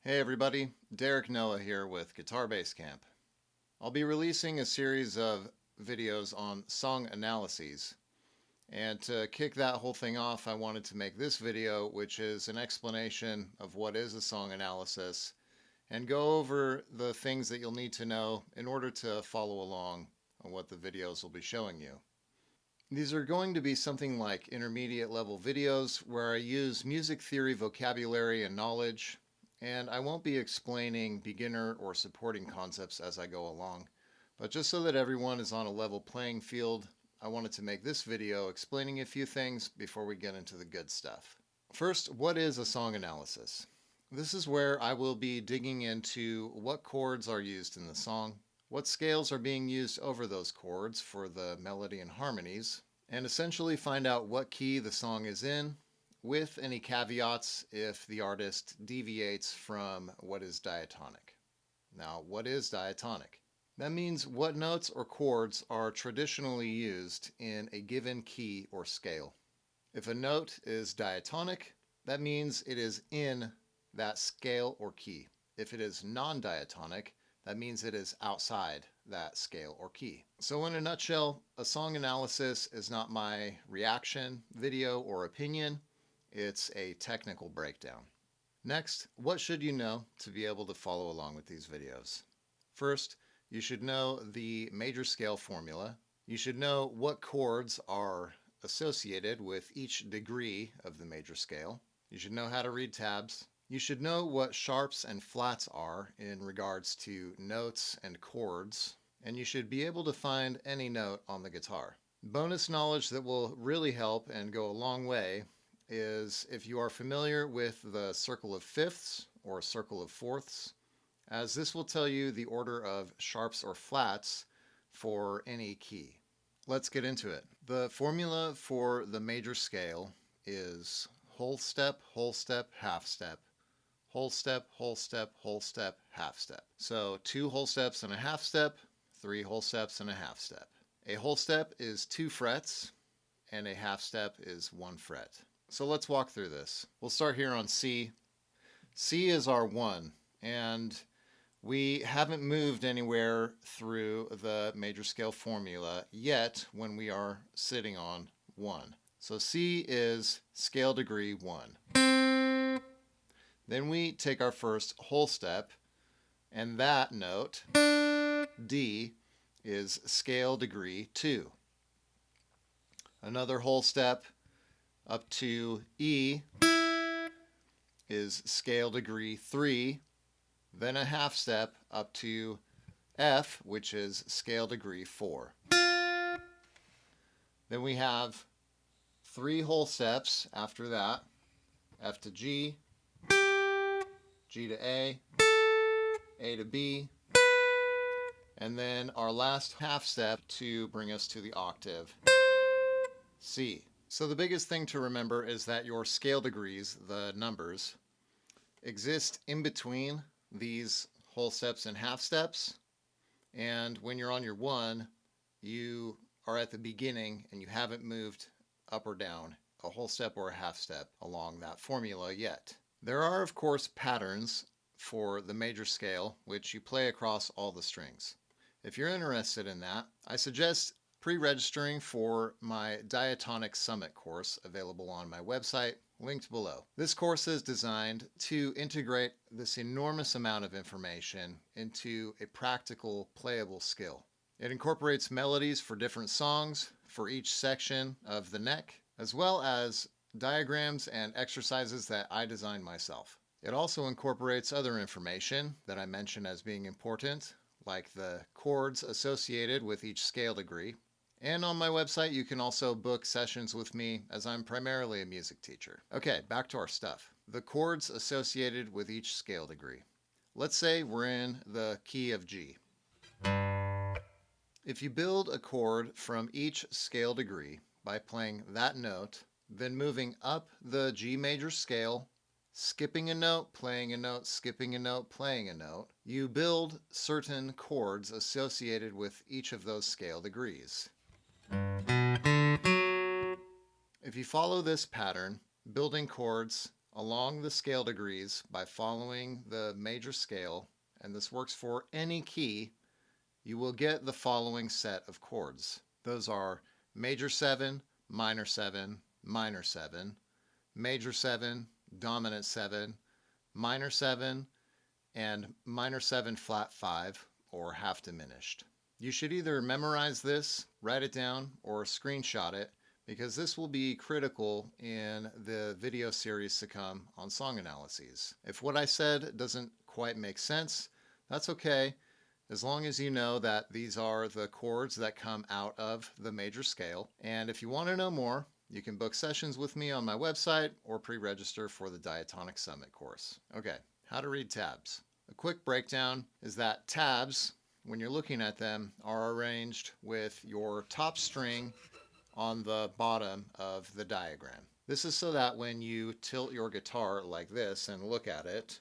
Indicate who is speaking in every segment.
Speaker 1: Hey everybody, Derek Noah here with Guitar Bass Camp. I'll be releasing a series of videos on song analyses. And to kick that whole thing off, I wanted to make this video, which is an explanation of what is a song analysis, and go over the things that you'll need to know in order to follow along on what the videos will be showing you. These are going to be something like intermediate level videos where I use music theory vocabulary and knowledge, and I won't be explaining beginner or supporting concepts as I go along. But just so that everyone is on a level playing field, I wanted to make this video explaining a few things before we get into the good stuff. First, what is a song analysis? This is where I will be digging into what chords are used in the song, what scales are being used over those chords for the melody and harmonies, and essentially find out what key the song is in, with any caveats if the artist deviates from what is diatonic. Now, what is diatonic? That means what notes or chords are traditionally used in a given key or scale. If a note is diatonic, that means it is in that scale or key. If it is non-diatonic, that means it is outside that scale or key. So in a nutshell, a song analysis is not my reaction, video, or opinion. It's a technical breakdown. Next, what should you know to be able to follow along with these videos? First, you should know the major scale formula. You should know what chords are associated with each degree of the major scale. You should know how to read tabs. You should know what sharps and flats are in regards to notes and chords, and you should be able to find any note on the guitar. Bonus knowledge that will really help and go a long way is if you are familiar with the circle of fifths or circle of fourths, as this will tell you the order of sharps or flats for any key. Let's get into it. The formula for the major scale is whole step, half step, whole step, whole step, whole step, half step. So 2 whole steps and a half step, 3 whole steps and a half step. A whole step is 2 frets, and a half step is 1 fret. So let's walk through this. We'll start here on C. C is our 1, and we haven't moved anywhere through the major scale formula yet when we are sitting on 1. So C is scale degree 1. Then we take our first whole step, and that note, D, is scale degree 2. Another whole step up to E is scale degree 3. Then a half step up to F, which is scale degree 4. Then we have 3 whole steps after that, F to G, G to A to B, and then our last half step to bring us to the octave C. So the biggest thing to remember is that your scale degrees, the numbers, exist in between these whole steps and half steps, and when you're on your 1, you are at the beginning and you haven't moved up or down a whole step or a half step along that formula yet. There are, of course, patterns for the major scale, which you play across all the strings. If you're interested in that, I suggest pre-registering for my Diatonic Summit course available on my website, linked below. This course is designed to integrate this enormous amount of information into a practical, playable skill. It incorporates melodies for different songs for each section of the neck, as well as diagrams and exercises that I designed myself. It also incorporates other information that I mention as being important, like the chords associated with each scale degree. And on my website, you can also book sessions with me, as I'm primarily a music teacher. Okay, back to our stuff. The chords associated with each scale degree. Let's say we're in the key of G. If you build a chord from each scale degree by playing that note, then moving up the G major scale, skipping a note, playing a note, skipping a note, playing a note, you build certain chords associated with each of those scale degrees. If you follow this pattern, building chords along the scale degrees by following the major scale, and this works for any key, you will get the following set of chords. Those are major 7, minor 7, minor 7, major 7, dominant 7, minor 7, and minor 7 flat 5, or half diminished. You should either memorize this, write it down, or screenshot it, because this will be critical in the video series to come on song analyses. If what I said doesn't quite make sense, that's okay, as long as you know that these are the chords that come out of the major scale. And if you want to know more, you can book sessions with me on my website or pre-register for the Diatonic Summit course. Okay, how to read tabs. A quick breakdown is that tabs, when you're looking at them, are arranged with your top string on the bottom of the diagram. This is so that when you tilt your guitar like this and look at it,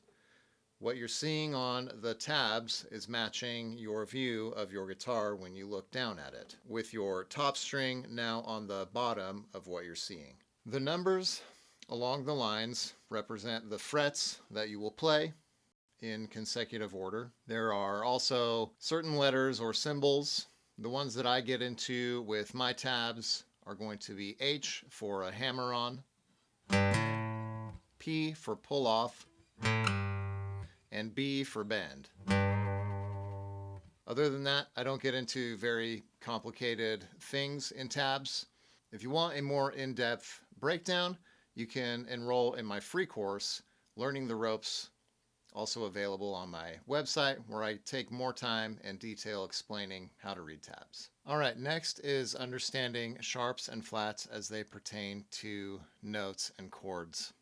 Speaker 1: what you're seeing on the tabs is matching your view of your guitar when you look down at it, with your top string now on the bottom of what you're seeing. The numbers along the lines represent the frets that you will play in consecutive order. There are also certain letters or symbols. The ones that I get into with my tabs are going to be H for a hammer-on, P for pull-off, and B for bend. Other than that, I don't get into very complicated things in tabs. If you want a more in-depth breakdown, you can enroll in my free course, Learning the Ropes, also available on my website, where I take more time and detail explaining how to read tabs. All right, next is understanding sharps and flats as they pertain to notes and chords.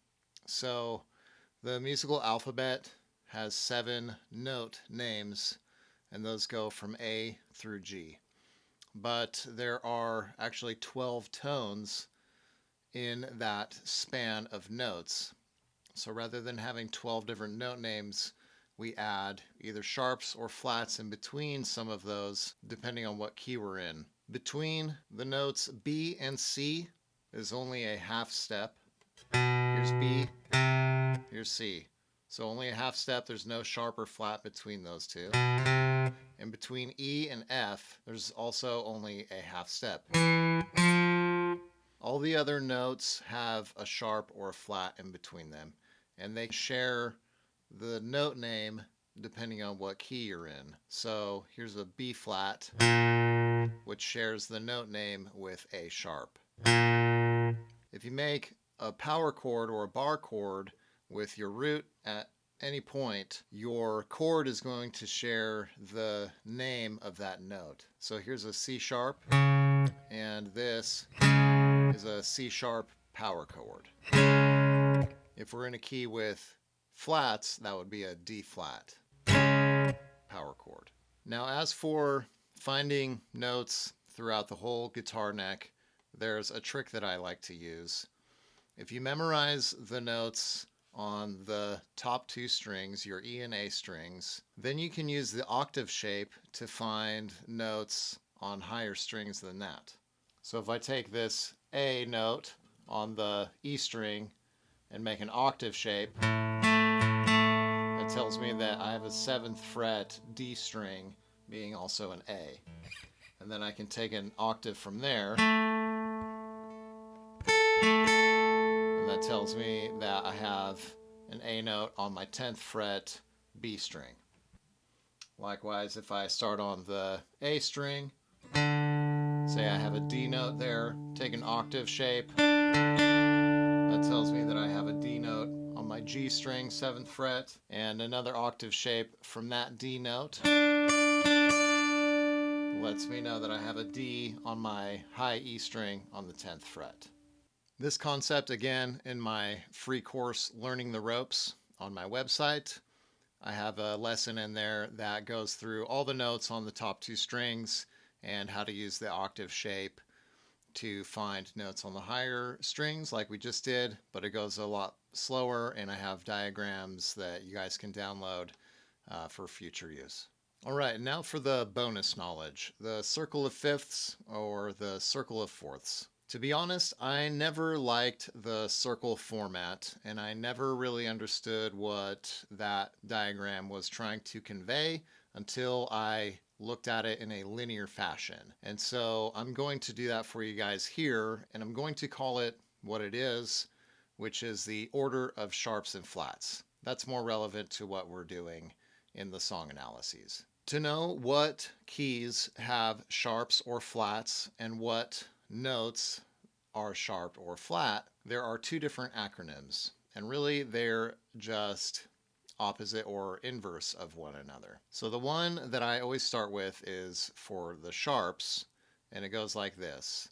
Speaker 1: So the musical alphabet has 7 note names, and those go from A through G. But there are actually 12 tones in that span of notes. So rather than having 12 different note names, we add either sharps or flats in between some of those, depending on what key we're in. Between the notes B and C is only a half step. Here's B, here's C. So only a half step, there's no sharp or flat between those two. And between E and F, there's also only a half step. All the other notes have a sharp or a flat in between them, and they share the note name depending on what key you're in. So here's a B flat, which shares the note name with A sharp. If you make a power chord or a bar chord with your root at any point, your chord is going to share the name of that note. So here's a C sharp, and this is a C sharp power chord. If we're in a key with flats, that would be a D flat power chord. Now, as for finding notes throughout the whole guitar neck, there's a trick that I like to use. If you memorize the notes on the top 2 strings, your E and A strings, then you can use the octave shape to find notes on higher strings than that. So if I take this A note on the E string and make an octave shape, that tells me that I have a 7th fret D string being also an A. And then I can take an octave from there, and that tells me that I have an A note on my 10th fret B string. Likewise, if I start on the A string, say I have a D note there, take an octave shape, that tells me that I have a D note on my G string, 7th fret, and another octave shape from that D note lets me know that I have a D on my high E string on the 10th fret. This concept, again, in my free course, Learning the Ropes, on my website. I have a lesson in there that goes through all the notes on the top 2 strings and how to use the octave shape to find notes on the higher strings like we just did, but it goes a lot slower, and I have diagrams that you guys can download for future use. All right, now for the bonus knowledge, the circle of fifths or the circle of fourths. To be honest, I never liked the circle format, and I never really understood what that diagram was trying to convey until I looked at it in a linear fashion. And so I'm going to do that for you guys here, and I'm going to call it what it is, which is the order of sharps and flats. That's more relevant to what we're doing in the song analyses. To know what keys have sharps or flats and what notes are sharp or flat, there are two different acronyms, and really they're just opposite or inverse of one another. So the one that I always start with is for the sharps, and it goes like this.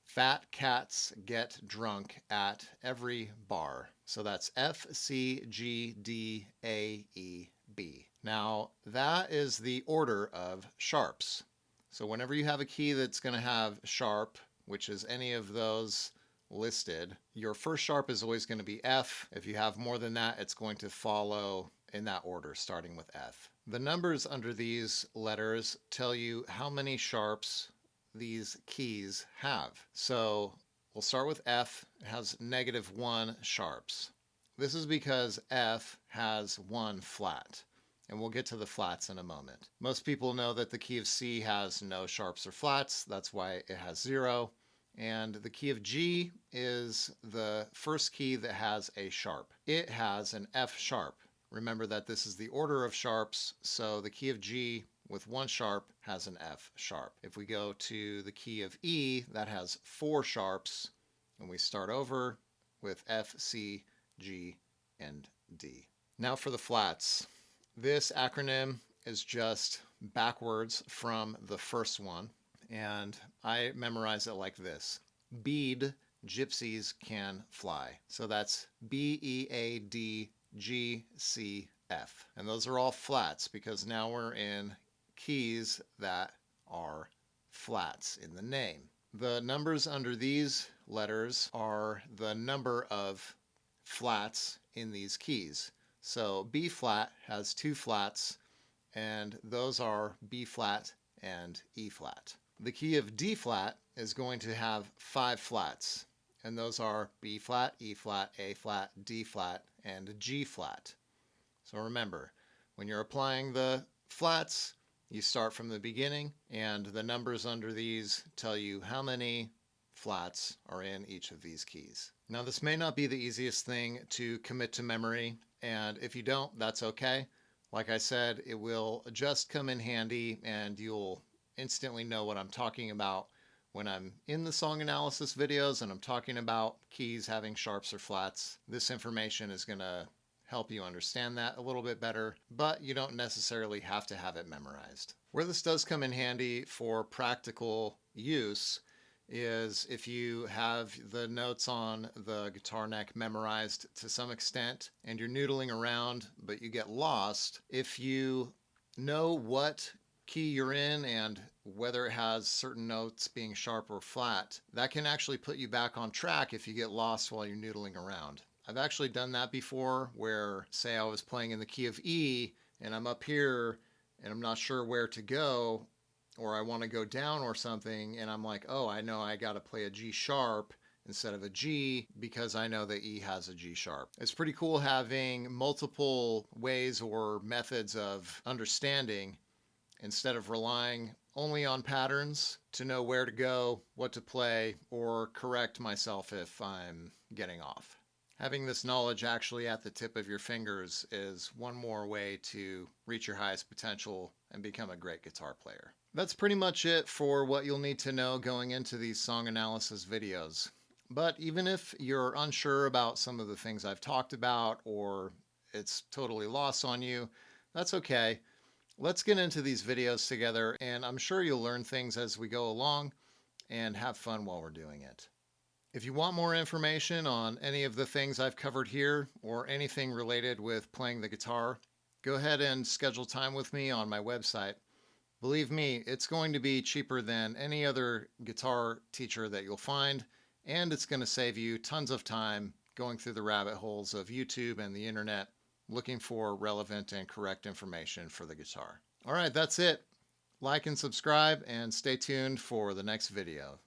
Speaker 1: Fat cats get drunk at every bar. So that's F, C, G, D, A, E, B. Now, that is the order of sharps. So whenever you have a key that's going to have sharp, which is any of those listed, your first sharp is always going to be F. If you have more than that, it's going to follow in that order, starting with F. The numbers under these letters tell you how many sharps these keys have. So we'll start with F. It has -1 sharps. This is because F has 1 flat, and we'll get to the flats in a moment. Most people know that the key of C has no sharps or flats. That's why it has 0. And the key of G is the first key that has a sharp. It has an F sharp. Remember that this is the order of sharps, so the key of G with 1 sharp has an F sharp. If we go to the key of E, that has 4 sharps, and we start over with F, C, G, and D. Now for the flats. This acronym is just backwards from the first one, and I memorize it like this. Bead, gypsies can fly. So that's B-E-A-D-G-C-F. And those are all flats because now we're in keys that are flats in the name. The numbers under these letters are the number of flats in these keys. So B flat has 2 flats, and those are B flat and E flat. The key of D flat is going to have 5 flats, and those are B flat, E flat, A flat, D flat, and G flat. So remember, when you're applying the flats, you start from the beginning, and the numbers under these tell you how many flats are in each of these keys. Now, this may not be the easiest thing to commit to memory, and if you don't, that's okay. Like I said, it will just come in handy, and you'll instantly know what I'm talking about when I'm in the song analysis videos and I'm talking about keys having sharps or flats. This information is going to help you understand that a little bit better, but you don't necessarily have to have it memorized. Where this does come in handy for practical use is if you have the notes on the guitar neck memorized to some extent and you're noodling around but you get lost. If you know what key you're in and whether it has certain notes being sharp or flat, that can actually put you back on track if you get lost while you're noodling around. I've actually done that before where, say, I was playing in the key of E and I'm up here and I'm not sure where to go, or I want to go down or something, and I'm like, oh, I know I got to play a G sharp instead of a G because I know that E has a G sharp. It's pretty cool having multiple ways or methods of understanding instead of relying only on patterns to know where to go, what to play, or correct myself if I'm getting off. Having this knowledge actually at the tip of your fingers is one more way to reach your highest potential and become a great guitar player. That's pretty much it for what you'll need to know going into these song analysis videos. But even if you're unsure about some of the things I've talked about or it's totally lost on you, that's okay. Let's get into these videos together, and I'm sure you'll learn things as we go along and have fun while we're doing it. If you want more information on any of the things I've covered here or anything related with playing the guitar, go ahead and schedule time with me on my website. Believe me, it's going to be cheaper than any other guitar teacher that you'll find, and it's going to save you tons of time going through the rabbit holes of YouTube and the internet looking for relevant and correct information for the guitar. All right, that's it. Like and subscribe, and stay tuned for the next video.